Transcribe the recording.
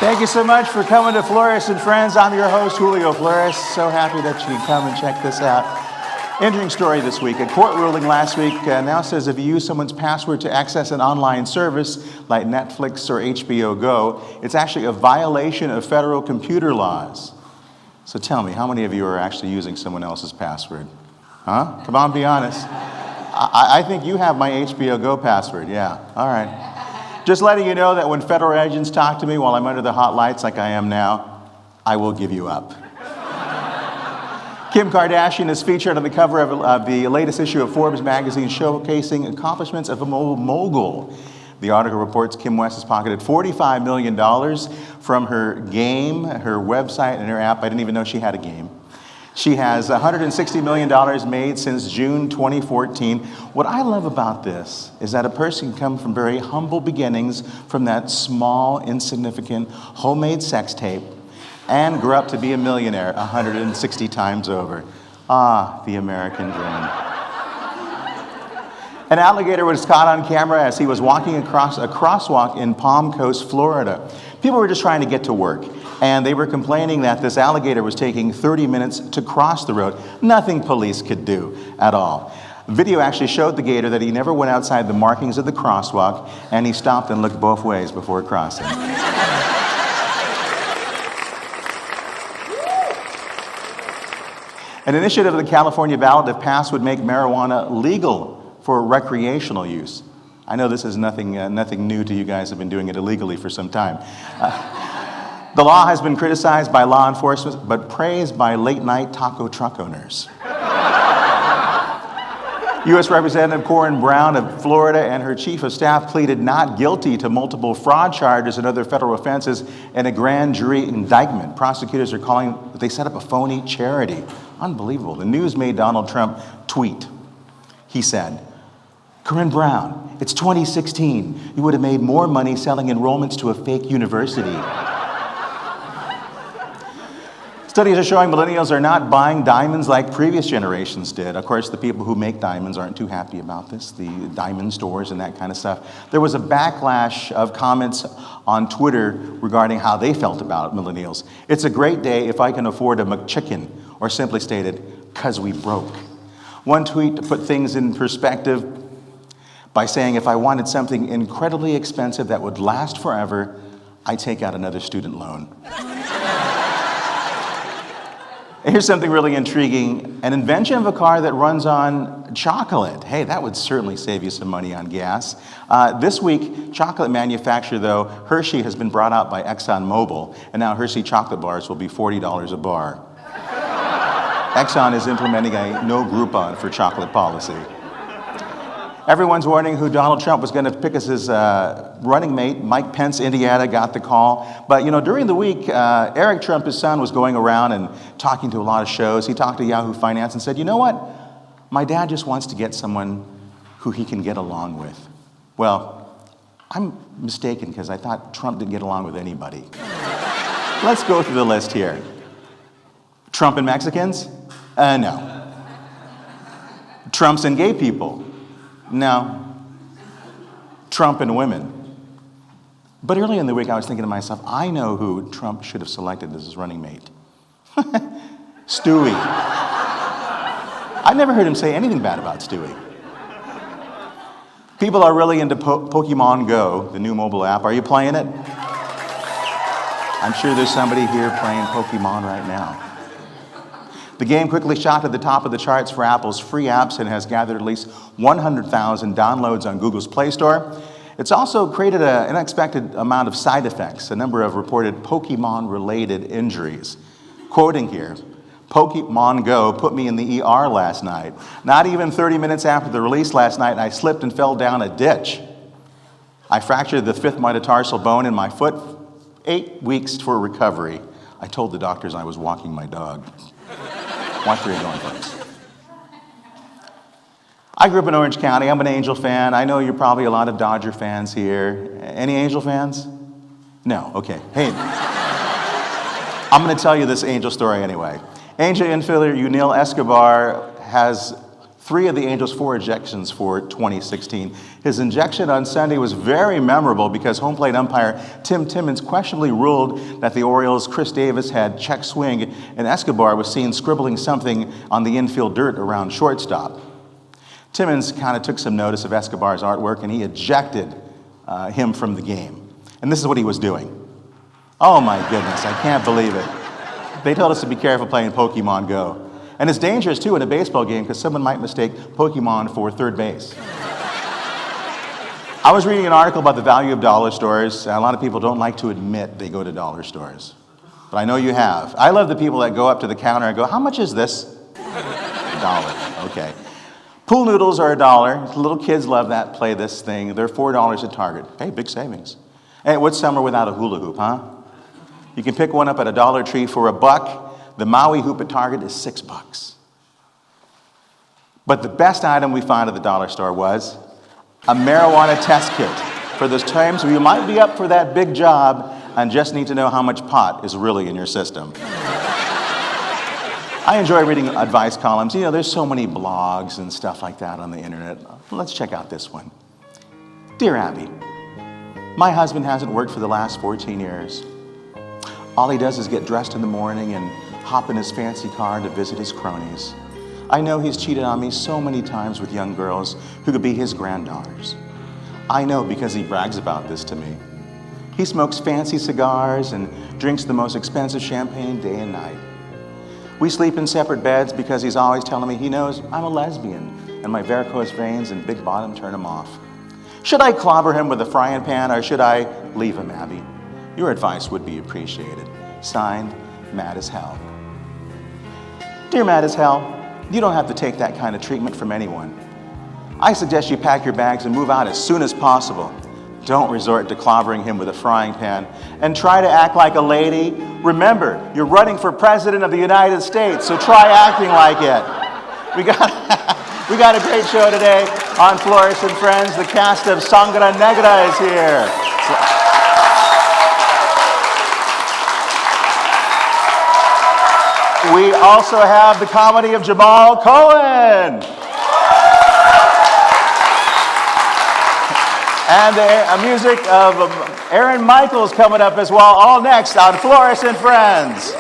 Thank you so much for coming to Flores and Friends. I'm your host, Julio Flores. So happy that you can come and check this out. Interesting story this week. A court ruling last week now says if you use someone's password to access an online service like Netflix or HBO Go, it's actually a violation of federal computer laws. So tell me, how many of you are actually using someone else's password? Huh? Come on, be honest. I think you have my HBO Go password. Yeah, all right. Just letting you know that when federal agents talk to me while I'm under the hot lights like I am now, I will give you up. Kim Kardashian is featured on the cover of the latest issue of Forbes magazine showcasing accomplishments of a mogul. The article reports Kim West has pocketed $45 million from her game, her website, and her app. I didn't even know she had a game. She has $160 million made since June 2014. What I love about this is that a person can come from very humble beginnings, from that small, insignificant, homemade sex tape, and grow up to be a millionaire 160 times over. Ah, the American dream. An alligator was caught on camera as he was walking across a crosswalk in Palm Coast, Florida. People were just trying to get to work, and they were complaining that this alligator was taking 30 minutes to cross the road. Nothing police could do at all. Video actually showed the gator that he never went outside the markings of the crosswalk, and he stopped and looked both ways before crossing. An initiative of the California ballot, if passed, would make marijuana legal for recreational use. I know this is nothing new to you guys. Have been doing it illegally for some time. The law has been criticized by law enforcement, but praised by late-night taco truck owners. U.S. Representative Corrine Brown of Florida and her chief of staff pleaded not guilty to multiple fraud charges and other federal offenses in a grand jury indictment. Prosecutors are calling they set up a phony charity. Unbelievable. The news made Donald Trump tweet. He said, "Corrine Brown, it's 2016. You would have made more money selling enrollments to a fake university." Studies are showing millennials are not buying diamonds like previous generations did. Of course, the people who make diamonds aren't too happy about this, the diamond stores and that kind of stuff. There was a backlash of comments on Twitter regarding how they felt about millennials. "It's a great day if I can afford a McChicken," or simply stated, "'cause we broke." One tweet put things in perspective by saying, "If I wanted something incredibly expensive that would last forever, I'd take out another student loan." Here's something really intriguing. An invention of a car that runs on chocolate. Hey, that would certainly save you some money on gas. This week, chocolate manufacturer, though, Hershey, has been brought out by ExxonMobil, and now Hershey chocolate bars will be $40 a bar. Exxon is implementing a no Groupon for chocolate policy. Everyone's wondering who Donald Trump was going to pick as his running mate. Mike Pence, Indiana, got the call. But, during the week, Eric Trump, his son, was going around and talking to a lot of shows. He talked to Yahoo Finance and said, "You know what? My dad just wants to get someone who he can get along with." Well, I'm mistaken because I thought Trump didn't get along with anybody. Let's go through the list here. Trump and Mexicans? No. Trumps and gay people? No. Trump and women. But early in the week, I was thinking to myself, I know who Trump should have selected as his running mate. Stewie. I never heard him say anything bad about Stewie. People are really into Pokemon Go, the new mobile app. Are you playing it? I'm sure there's somebody here playing Pokemon right now. The game quickly shot to the top of the charts for Apple's free apps and has gathered at least 100,000 downloads on Google's Play Store. It's also created an unexpected amount of side effects, a number of reported Pokemon-related injuries. Quoting here, "Pokemon Go put me in the ER last night. Not even 30 minutes after the release last night, I slipped and fell down a ditch. I fractured the 5th metatarsal bone in my foot, 8 weeks for recovery. I told the doctors I was walking my dog." Watch where you're going, folks. I grew up in Orange County. I'm an Angel fan. I know you're probably a lot of Dodger fans here. Any Angel fans? No, okay. Hey, I'm going to tell you this Angel story anyway. Angel infielder Yunil Escobar has 3 of the Angels' 4 ejections for 2016. His injection on Sunday was very memorable because home plate umpire Tim Timmons questionably ruled that the Orioles' Chris Davis had check swing and Escobar was seen scribbling something on the infield dirt around shortstop. Timmons kind of took some notice of Escobar's artwork and he ejected him from the game. And this is what he was doing. Oh my goodness, I can't believe it. They told us to be careful playing Pokemon Go. And it's dangerous, too, in a baseball game because someone might mistake Pokemon for third base. I was reading an article about the value of dollar stores. A lot of people don't like to admit they go to dollar stores. But I know you have. I love the people that go up to the counter and go, how much is this? $1. Okay. Pool noodles are $1. Little kids love that, play this thing. They're $4 at Target. Hey, big savings. Hey, what's summer without a hula hoop, huh? You can pick one up at a Dollar Tree for $1. The Maui hoop at Target is $6. But the best item we found at the dollar store was a marijuana test kit for those times where you might be up for that big job and just need to know how much pot is really in your system. I enjoy reading advice columns. You know, there's so many blogs and stuff like that on the internet. Let's check out this one. Dear Abby, my husband hasn't worked for the last 14 years. All he does is get dressed in the morning and hop in his fancy car to visit his cronies. I know he's cheated on me so many times with young girls who could be his granddaughters. I know because he brags about this to me. He smokes fancy cigars and drinks the most expensive champagne day and night. We sleep in separate beds because he's always telling me he knows I'm a lesbian and my varicose veins and big bottom turn him off. Should I clobber him with a frying pan or should I leave him, Abby? Your advice would be appreciated. Signed, Mad as Hell. Dear Mad as Hell, you don't have to take that kind of treatment from anyone. I suggest you pack your bags and move out as soon as possible. Don't resort to clobbering him with a frying pan and try to act like a lady. Remember, you're running for President of the United States, so try acting like it. We got a great show today on Flores and Friends. The cast of Sangre Negra is here. We also have the comedy of Jamal Cohen. And the music of Aaron Michaels coming up as well, all next on Flores and Friends.